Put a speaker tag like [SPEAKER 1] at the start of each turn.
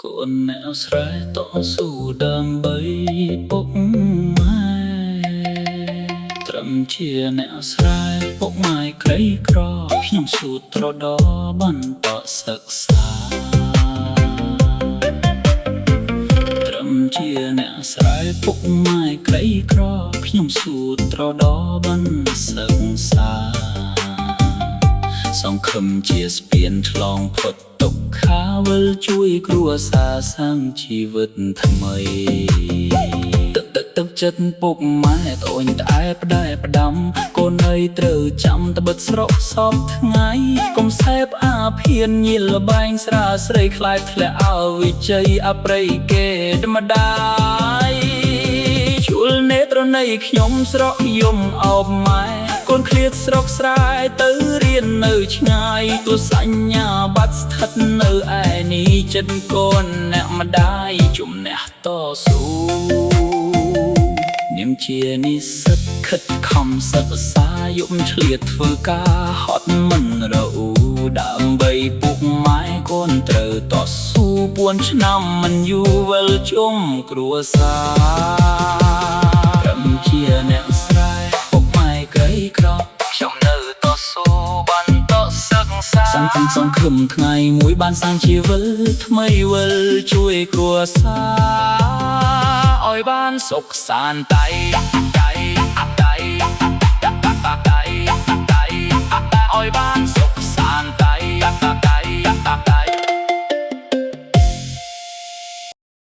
[SPEAKER 1] កូនអ្នកស្រែតស៊ូដើម្បីពុកម៉ែត្រឹមជាអ្នកស្រែពុកម៉ែក្រីក្រខ្ញុំស៊ូត្រដបន្តសិក្សាត្រឹមជាអ្នកស្រែពុកម៉ែក្រីក្រខ្ញុំស៊ូត្រដបន្តសិក្សាសង្ឃឹមជាស្ពានឆ្លងផុតទុក្ខាវិលជួយគ្រួសារសាងជីវិតថ្មីទឹកចិត្តពុកម៉ែត្អូញត្អែផ្ដែផ្ដាំកូនអើយត្រូវចាំត្បិតស្រកសពថ្ងៃកុំសេពអាភានញៀលលបែងស្រាស្រីខ្លាយធ្លាក់អវិជ័យអប្រៃគេម្ដាយជួលនេត្រនៃខ្ញុំស្រកយំអោបម៉ែកូនឃ្លាតស្រុកស្រែទៅរៀននៅឆ្ងាយទោះសញ្ញាបត្រស្ថិតនៅឯនេះចិត្តកូនអ្នកម្ដាយជំនះតស៊ូនាមជានិស្សិតខិតខំសិក្សាយំឆ្លៀតធ្វើការហត់មិនរអ៊ូដើម្បីពុកម៉ែកូនត្រូវតស៊ូ4ឆ្នាំមិនយូរវិលជុំគ្រួសារត្រឹមជាអ្នកស្រែពុកម៉ែក្រីក្រខ្ញុំនៅតស៊ូបន្តសិក្សាសង្ឃឹមថ្ងៃមួយបានសាងជីវិតថ្មីវិលជួយគ្រួសារឲ្យបានសុខសាន្តតែឲ្យបានសុខសាន្តតែ